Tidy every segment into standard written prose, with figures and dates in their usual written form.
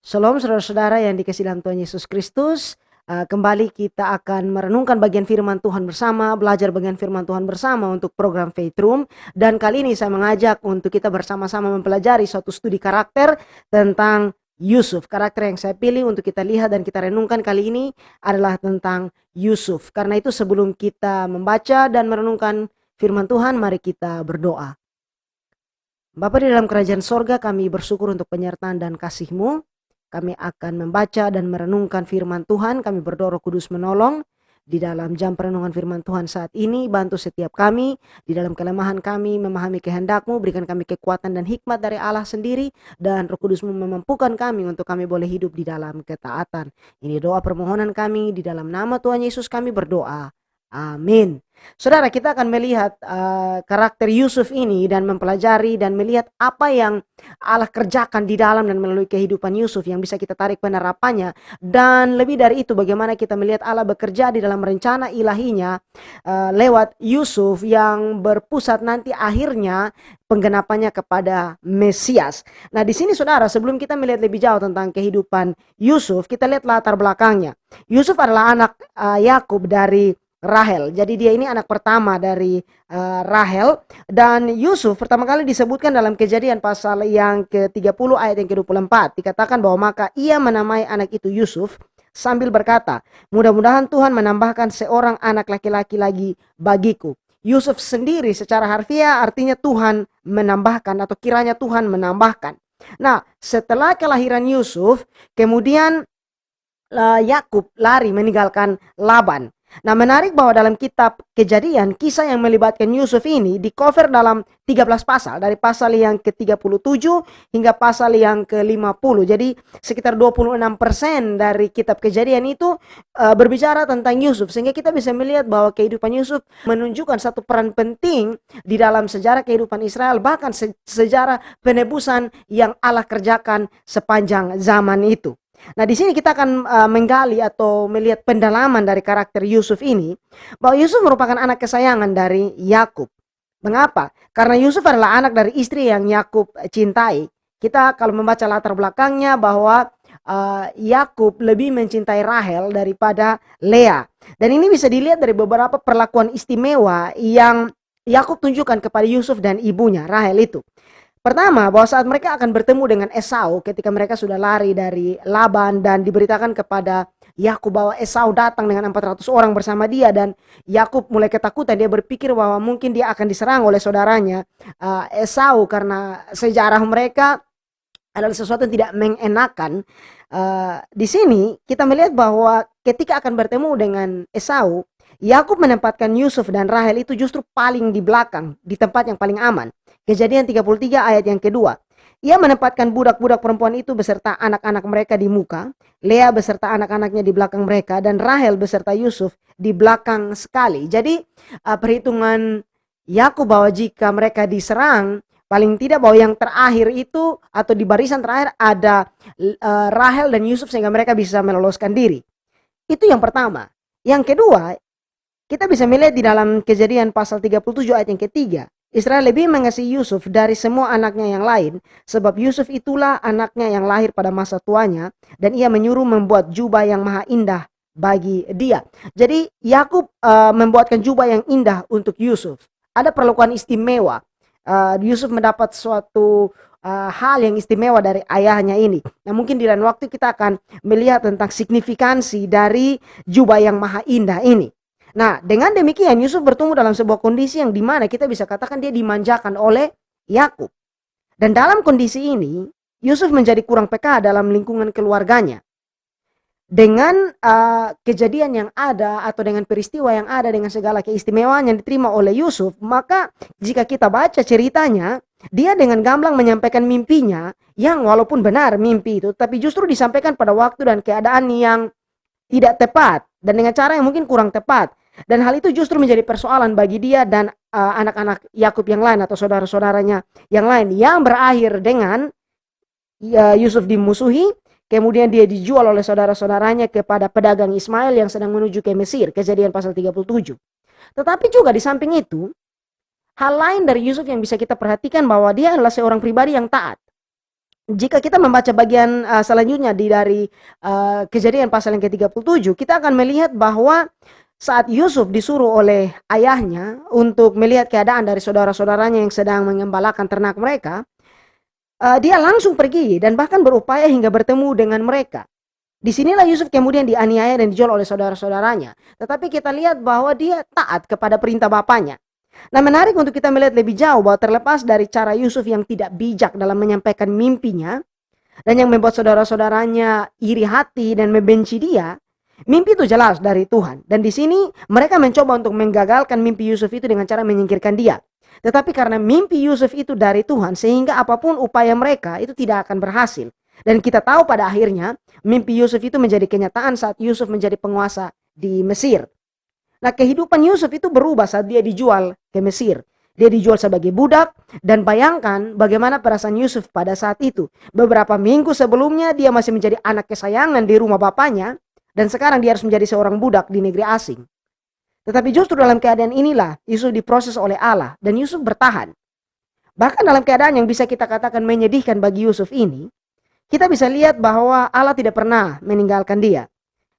Shalom saudara-saudara yang dikasihi dalam Tuhan Yesus Kristus. Kembali kita akan merenungkan bagian firman Tuhan bersama, belajar bagian firman Tuhan bersama untuk program Faith Room. Dan kali ini saya mengajak untuk kita bersama-sama mempelajari suatu studi karakter tentang Yusuf. Karakter yang saya pilih untuk kita lihat dan kita renungkan kali ini adalah tentang Yusuf. Karena itu sebelum kita membaca dan merenungkan firman Tuhan, mari kita berdoa. Bapa di dalam kerajaan sorga, kami bersyukur untuk penyertaan dan kasih-Mu. Kami akan membaca dan merenungkan firman Tuhan. Kami berdoa Roh Kudus menolong di dalam jam perenungan firman Tuhan saat ini. Bantu setiap kami di dalam kelemahan kami memahami kehendak-Mu. Berikan kami kekuatan dan hikmat dari Allah sendiri. Dan Roh Kudus-Mu memampukan kami untuk kami boleh hidup di dalam ketaatan. Ini doa permohonan kami di dalam nama Tuhan Yesus kami berdoa. Amin. Saudara, kita akan melihat karakter Yusuf ini dan mempelajari dan melihat apa yang Allah kerjakan di dalam dan melalui kehidupan Yusuf yang bisa kita tarik penerapannya. Dan lebih dari itu, bagaimana kita melihat Allah bekerja di dalam rencana ilahinya lewat Yusuf yang berpusat nanti akhirnya penggenapannya kepada Mesias. Nah, di sini saudara, sebelum kita melihat lebih jauh tentang kehidupan Yusuf, kita lihat latar belakangnya. Yusuf adalah anak Yakub dari Rahel. Jadi dia ini anak pertama dari Rahel. Dan Yusuf pertama kali disebutkan dalam Kejadian pasal yang ke-30 ayat yang ke-24. Dikatakan bahwa maka ia menamai anak itu Yusuf sambil berkata, mudah-mudahan Tuhan menambahkan seorang anak laki-laki lagi bagiku. Yusuf sendiri secara harfiah artinya Tuhan menambahkan atau kiranya Tuhan menambahkan. Nah, setelah kelahiran Yusuf, kemudian Yakub lari meninggalkan Laban. Nah, menarik bahwa dalam kitab Kejadian, kisah yang melibatkan Yusuf ini di-cover dalam 13 pasal. Dari pasal yang ke-37 hingga pasal yang ke-50. Jadi sekitar 26% dari kitab Kejadian itu berbicara tentang Yusuf. Sehingga kita bisa melihat bahwa kehidupan Yusuf menunjukkan satu peran penting di dalam sejarah kehidupan Israel. Bahkan sejarah penebusan yang Allah kerjakan sepanjang zaman itu. Nah, di sini kita akan menggali atau melihat pendalaman dari karakter Yusuf ini, bahwa Yusuf merupakan anak kesayangan dari Yakub. Mengapa? Karena Yusuf adalah anak dari istri yang Yakub cintai. Kita kalau membaca latar belakangnya bahwa Yakub lebih mencintai Rahel daripada Lea. Dan ini bisa dilihat dari beberapa perlakuan istimewa yang Yakub tunjukkan kepada Yusuf dan ibunya, Rahel itu. Pertama, bahwa saat mereka akan bertemu dengan Esau ketika mereka sudah lari dari Laban dan diberitakan kepada Yakub bahwa Esau datang dengan 400 orang bersama dia, dan Yakub mulai ketakutan. Dia berpikir bahwa mungkin dia akan diserang oleh saudaranya Esau karena sejarah mereka adalah sesuatu yang tidak mengenakan. Di sini kita melihat bahwa ketika akan bertemu dengan Esau, Yakub menempatkan Yusuf dan Rahel itu justru paling di belakang, di tempat yang paling aman. Kejadian 33 ayat yang kedua. Ia menempatkan budak-budak perempuan itu beserta anak-anak mereka di muka, Lea beserta anak-anaknya di belakang mereka, dan Rahel beserta Yusuf di belakang sekali. Jadi perhitungan Yakub bahwa jika mereka diserang, paling tidak bahwa yang terakhir itu atau di barisan terakhir ada Rahel dan Yusuf sehingga mereka bisa meloloskan diri. Itu yang pertama. Yang kedua, kita bisa melihat di dalam Kejadian pasal 37 ayat yang ketiga. Israel lebih mengasihi Yusuf dari semua anaknya yang lain, sebab Yusuf itulah anaknya yang lahir pada masa tuanya, dan ia menyuruh membuat jubah yang maha indah bagi dia. Jadi Yakub membuatkan jubah yang indah untuk Yusuf. Ada perlakuan istimewa. Yusuf mendapat suatu hal yang istimewa dari ayahnya ini. Nah, mungkin di lain waktu kita akan melihat tentang signifikansi dari jubah yang maha indah ini. Nah, dengan demikian Yusuf bertumbuh dalam sebuah kondisi yang dimana kita bisa katakan dia dimanjakan oleh Yakub. Dan dalam kondisi ini, Yusuf menjadi kurang peka dalam lingkungan keluarganya. Dengan kejadian yang ada atau dengan peristiwa yang ada, dengan segala keistimewaan yang diterima oleh Yusuf, maka jika kita baca ceritanya, dia dengan gamblang menyampaikan mimpinya yang walaupun benar mimpi itu, tapi justru disampaikan pada waktu dan keadaan yang tidak tepat dan dengan cara yang mungkin kurang tepat. Dan hal itu justru menjadi persoalan bagi dia dan anak-anak Yakub yang lain atau saudara-saudaranya yang lain, yang berakhir dengan Yusuf dimusuhi, kemudian dia dijual oleh saudara-saudaranya kepada pedagang Ismail yang sedang menuju ke Mesir. Kejadian pasal 37. Tetapi juga di samping itu, hal lain dari Yusuf yang bisa kita perhatikan bahwa dia adalah seorang pribadi yang taat. Jika kita membaca bagian selanjutnya dari Kejadian pasal yang ke-37, kita akan melihat bahwa saat Yusuf disuruh oleh ayahnya untuk melihat keadaan dari saudara-saudaranya yang sedang mengembalakan ternak mereka, dia langsung pergi dan bahkan berupaya hingga bertemu dengan mereka. Disinilah Yusuf kemudian dianiaya dan dijual oleh saudara-saudaranya. Tetapi kita lihat bahwa dia taat kepada perintah bapaknya. Nah, menarik untuk kita melihat lebih jauh bahwa terlepas dari cara Yusuf yang tidak bijak dalam menyampaikan mimpinya dan yang membuat saudara-saudaranya iri hati dan membenci dia, mimpi itu jelas dari Tuhan. Dan di sini mereka mencoba untuk menggagalkan mimpi Yusuf itu dengan cara menyingkirkan dia. Tetapi karena mimpi Yusuf itu dari Tuhan, sehingga apapun upaya mereka itu tidak akan berhasil. Dan kita tahu pada akhirnya mimpi Yusuf itu menjadi kenyataan saat Yusuf menjadi penguasa di Mesir. Nah, kehidupan Yusuf itu berubah saat dia dijual ke Mesir. Dia dijual sebagai budak, dan bayangkan bagaimana perasaan Yusuf pada saat itu. Beberapa minggu sebelumnya dia masih menjadi anak kesayangan di rumah bapaknya, dan sekarang dia harus menjadi seorang budak di negeri asing. Tetapi justru dalam keadaan inilah Yusuf diproses oleh Allah, dan Yusuf bertahan. Bahkan dalam keadaan yang bisa kita katakan menyedihkan bagi Yusuf ini, kita bisa lihat bahwa Allah tidak pernah meninggalkan dia.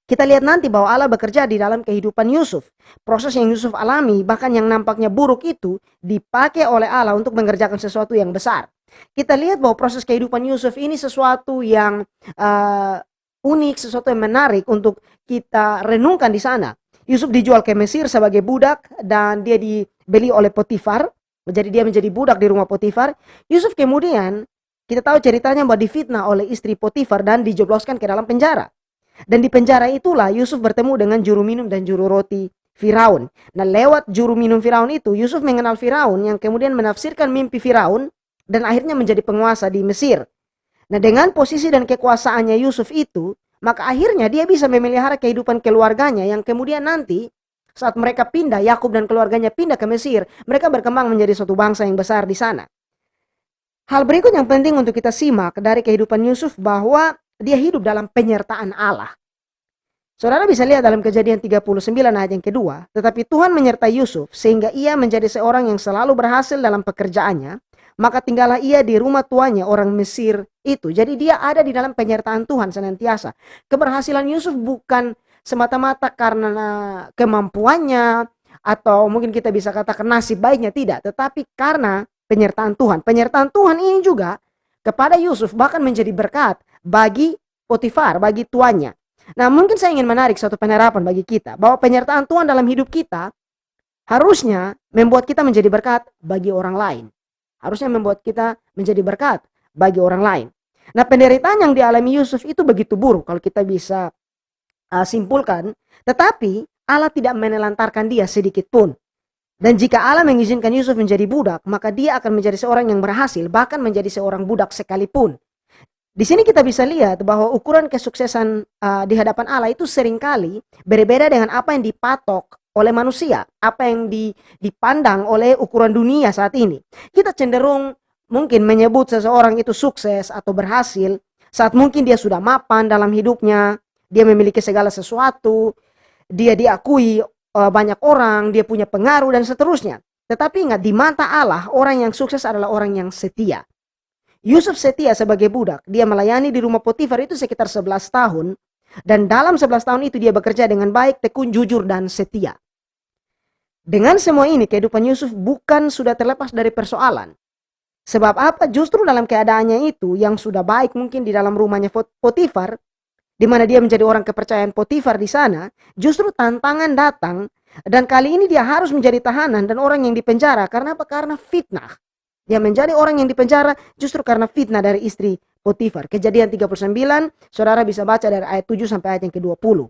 Kita lihat nanti bahwa Allah bekerja di dalam kehidupan Yusuf. Proses yang Yusuf alami, bahkan yang nampaknya buruk itu, dipakai oleh Allah untuk mengerjakan sesuatu yang besar. Kita lihat bahwa proses kehidupan Yusuf ini sesuatu yang unik, sesuatu yang menarik untuk kita renungkan di sana. Yusuf dijual ke Mesir sebagai budak dan dia dibeli oleh Potifar. Jadi dia menjadi budak di rumah Potifar. Yusuf kemudian, kita tahu ceritanya bahwa difitnah oleh istri Potifar dan dijebloskan ke dalam penjara. Dan di penjara itulah Yusuf bertemu dengan juru minum dan juru roti Firaun. Nah, lewat juru minum Firaun itu, Yusuf mengenal Firaun yang kemudian menafsirkan mimpi Firaun dan akhirnya menjadi penguasa di Mesir. Nah, dengan posisi dan kekuasaannya Yusuf itu, maka akhirnya dia bisa memelihara kehidupan keluarganya yang kemudian nanti saat mereka pindah, Yakub dan keluarganya pindah ke Mesir, mereka berkembang menjadi suatu bangsa yang besar di sana. Hal berikut yang penting untuk kita simak dari kehidupan Yusuf bahwa dia hidup dalam penyertaan Allah. Saudara bisa lihat dalam Kejadian 39 ayat yang kedua, tetapi Tuhan menyertai Yusuf sehingga ia menjadi seorang yang selalu berhasil dalam pekerjaannya, maka tinggallah ia di rumah tuannya orang Mesir itu. Jadi dia ada di dalam penyertaan Tuhan senantiasa. Keberhasilan Yusuf bukan semata-mata karena kemampuannya atau mungkin kita bisa katakan nasib baiknya, tidak, tetapi karena penyertaan Tuhan. Penyertaan Tuhan ini juga kepada Yusuf bahkan menjadi berkat bagi Potifar, bagi tuannya. Nah, mungkin saya ingin menarik suatu penerapan bagi kita bahwa penyertaan Tuhan dalam hidup kita harusnya membuat kita menjadi berkat bagi orang lain. Harusnya membuat kita menjadi berkat bagi orang lain. Nah, penderitaan yang dialami Yusuf itu begitu buruk kalau kita bisa simpulkan, tetapi Allah tidak menelantarkan dia sedikit pun. Dan jika Allah mengizinkan Yusuf menjadi budak, maka dia akan menjadi seorang yang berhasil, bahkan menjadi seorang budak sekalipun. Di sini kita bisa lihat bahwa ukuran kesuksesan di hadapan Allah itu seringkali berbeda dengan apa yang dipatok oleh manusia, apa yang dipandang oleh ukuran dunia saat ini. Kita cenderung mungkin menyebut seseorang itu sukses atau berhasil saat mungkin dia sudah mapan dalam hidupnya, dia memiliki segala sesuatu, dia diakui banyak orang, dia punya pengaruh dan seterusnya. Tetapi ingat, di mata Allah, orang yang sukses adalah orang yang setia. Yusuf setia sebagai budak. Dia melayani di rumah Potifar itu sekitar 11 tahun. Dan dalam 11 tahun itu dia bekerja dengan baik, tekun, jujur, dan setia. Dengan semua ini, kehidupan Yusuf bukan sudah terlepas dari persoalan. Sebab apa? Justru dalam keadaannya itu yang sudah baik mungkin di dalam rumahnya Potifar, di mana dia menjadi orang kepercayaan Potifar di sana, justru tantangan datang. Dan kali ini dia harus menjadi tahanan dan orang yang dipenjara. Karena apa? Karena fitnah. Dia menjadi orang yang dipenjara justru karena fitnah dari istri Potifar. Kejadian 39, saudara bisa baca dari ayat 7 sampai ayat yang ke-20.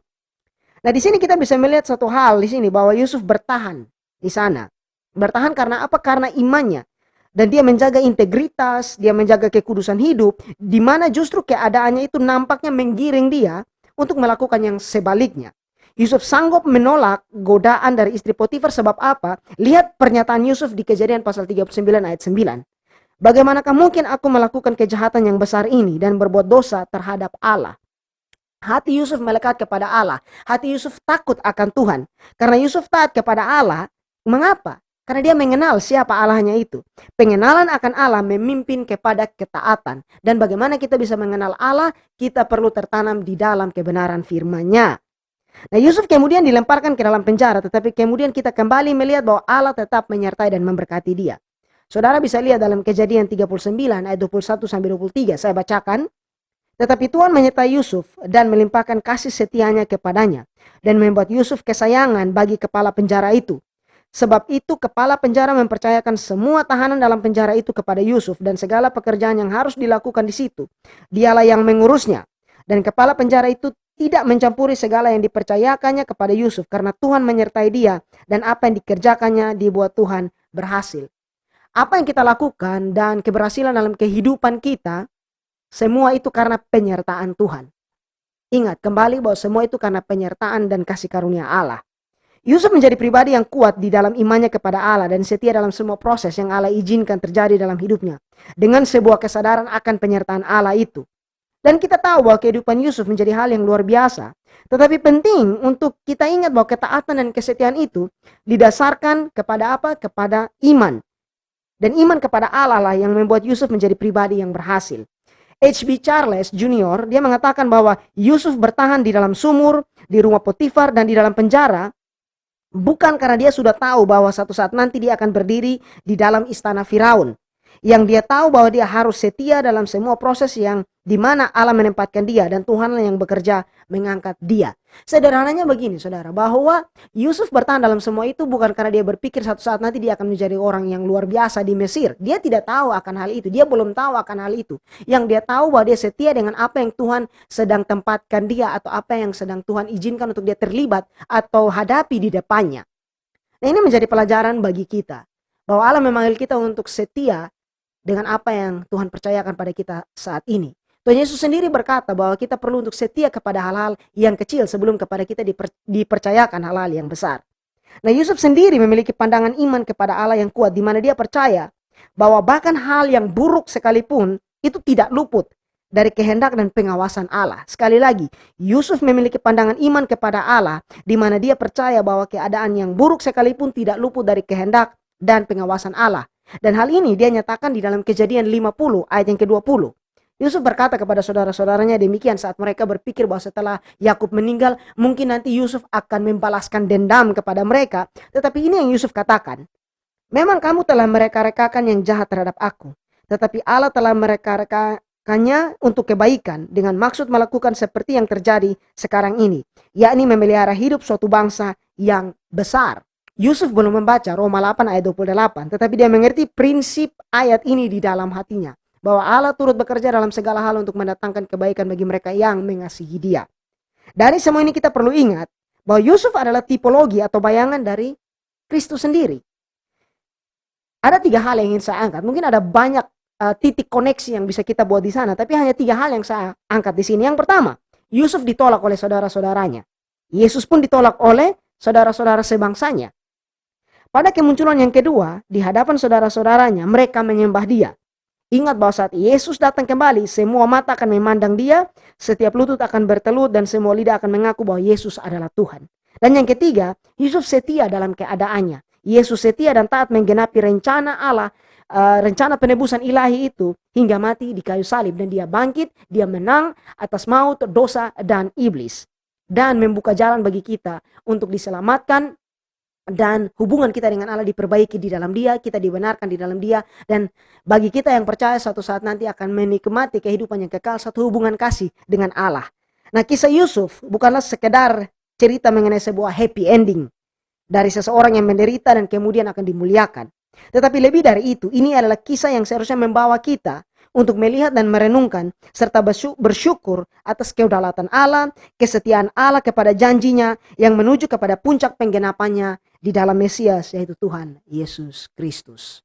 Nah, di sini kita bisa melihat satu hal di sini bahwa Yusuf bertahan di sana. Bertahan karena apa? Karena imannya. Dan dia menjaga integritas, dia menjaga kekudusan hidup, di mana justru keadaannya itu nampaknya menggiring dia untuk melakukan yang sebaliknya. Yusuf sanggup menolak godaan dari istri Potifar sebab apa? Lihat pernyataan Yusuf di Kejadian pasal 39 ayat 9. Bagaimanakah mungkin aku melakukan kejahatan yang besar ini dan berbuat dosa terhadap Allah? Hati Yusuf melekat kepada Allah. Hati Yusuf takut akan Tuhan. Karena Yusuf taat kepada Allah, mengapa? Karena dia mengenal siapa Allahnya itu. Pengenalan akan Allah memimpin kepada ketaatan. Dan bagaimana kita bisa mengenal Allah? Kita perlu tertanam di dalam kebenaran firman-Nya. Nah, Yusuf kemudian dilemparkan ke dalam penjara, tetapi kemudian kita kembali melihat bahwa Allah tetap menyertai dan memberkati dia. Saudara bisa lihat dalam Kejadian 39 ayat 21 sampai 23, saya bacakan. Tetapi Tuhan menyertai Yusuf dan melimpahkan kasih setianya kepadanya dan membuat Yusuf kesayangan bagi kepala penjara itu. Sebab itu kepala penjara mempercayakan semua tahanan dalam penjara itu kepada Yusuf dan segala pekerjaan yang harus dilakukan di situ. Dialah yang mengurusnya. Dan kepala penjara itu tidak mencampuri segala yang dipercayakannya kepada Yusuf karena Tuhan menyertai dia dan apa yang dikerjakannya dibuat Tuhan berhasil. Apa yang kita lakukan dan keberhasilan dalam kehidupan kita, semua itu karena penyertaan Tuhan. Ingat kembali bahwa semua itu karena penyertaan dan kasih karunia Allah. Yusuf menjadi pribadi yang kuat di dalam imannya kepada Allah dan setia dalam semua proses yang Allah izinkan terjadi dalam hidupnya. Dengan sebuah kesadaran akan penyertaan Allah itu. Dan kita tahu bahwa kehidupan Yusuf menjadi hal yang luar biasa. Tetapi penting untuk kita ingat bahwa ketaatan dan kesetiaan itu didasarkan kepada apa? Kepada iman. Dan iman kepada Allah lah yang membuat Yusuf menjadi pribadi yang berhasil. H.B. Charles Jr. dia mengatakan bahwa Yusuf bertahan di dalam sumur, di rumah Potifar dan di dalam penjara. Bukan karena dia sudah tahu bahwa satu saat nanti dia akan berdiri di dalam istana Firaun. Yang dia tahu bahwa dia harus setia dalam semua proses yang dimana Allah menempatkan dia. Dan Tuhanlah yang bekerja mengangkat dia. Sederhananya begini saudara. Bahwa Yusuf bertahan dalam semua itu bukan karena dia berpikir satu saat nanti dia akan menjadi orang yang luar biasa di Mesir. Dia tidak tahu akan hal itu. Dia belum tahu akan hal itu. Yang dia tahu bahwa dia setia dengan apa yang Tuhan sedang tempatkan dia. Atau apa yang sedang Tuhan izinkan untuk dia terlibat atau hadapi di depannya. Nah, ini menjadi pelajaran bagi kita. Bahwa Allah memanggil kita untuk setia dengan apa yang Tuhan percayakan pada kita saat ini. Tuhan Yesus sendiri berkata bahwa kita perlu untuk setia kepada hal-hal yang kecil sebelum kepada kita dipercayakan hal-hal yang besar. Nah, Yusuf sendiri memiliki pandangan iman kepada Allah yang kuat di mana dia percaya bahwa bahkan hal yang buruk sekalipun itu tidak luput dari kehendak dan pengawasan Allah. Sekali lagi, Yusuf memiliki pandangan iman kepada Allah di mana dia percaya bahwa keadaan yang buruk sekalipun tidak luput dari kehendak dan pengawasan Allah. Dan hal ini dia nyatakan di dalam Kejadian 50 ayat yang ke-20. Yusuf berkata kepada saudara-saudaranya demikian saat mereka berpikir bahwa setelah Yakub meninggal, mungkin nanti Yusuf akan membalaskan dendam kepada mereka. Tetapi ini yang Yusuf katakan. Memang kamu telah mereka-rekakan yang jahat terhadap aku. Tetapi Allah telah mereka-rekakannya untuk kebaikan dengan maksud melakukan seperti yang terjadi sekarang ini. Yakni memelihara hidup suatu bangsa yang besar. Yusuf belum membaca Roma 8 ayat 28, tetapi dia mengerti prinsip ayat ini di dalam hatinya. Bahwa Allah turut bekerja dalam segala hal untuk mendatangkan kebaikan bagi mereka yang mengasihi dia. Dari semua ini kita perlu ingat bahwa Yusuf adalah tipologi atau bayangan dari Kristus sendiri. Ada 3 hal yang ingin saya angkat. Mungkin ada banyak titik koneksi yang bisa kita buat di sana, tapi hanya 3 hal yang saya angkat di sini. Yang pertama, Yusuf ditolak oleh saudara-saudaranya. Yesus pun ditolak oleh saudara-saudara sebangsanya. Pada kemunculan yang kedua, di hadapan saudara-saudaranya, mereka menyembah dia. Ingat bahwa saat Yesus datang kembali, semua mata akan memandang dia, setiap lutut akan bertelut, dan semua lidah akan mengaku bahwa Yesus adalah Tuhan. Dan yang ketiga, Yusuf setia dalam keadaannya. Yesus setia dan taat menggenapi rencana Allah, rencana penebusan ilahi itu, hingga mati di kayu salib. Dan dia bangkit, dia menang atas maut, dosa, dan iblis. Dan membuka jalan bagi kita untuk diselamatkan, dan hubungan kita dengan Allah diperbaiki di dalam dia, kita dibenarkan di dalam dia, dan bagi kita yang percaya suatu saat nanti akan menikmati kehidupan yang kekal, satu hubungan kasih dengan Allah. Nah, kisah Yusuf bukanlah sekedar cerita mengenai sebuah happy ending dari seseorang yang menderita dan kemudian akan dimuliakan. Tetapi lebih dari itu, ini adalah kisah yang seharusnya membawa kita untuk melihat dan merenungkan serta bersyukur atas kedaulatan Allah, kesetiaan Allah kepada janjinya yang menuju kepada puncak penggenapannya di dalam Mesias, yaitu Tuhan Yesus Kristus.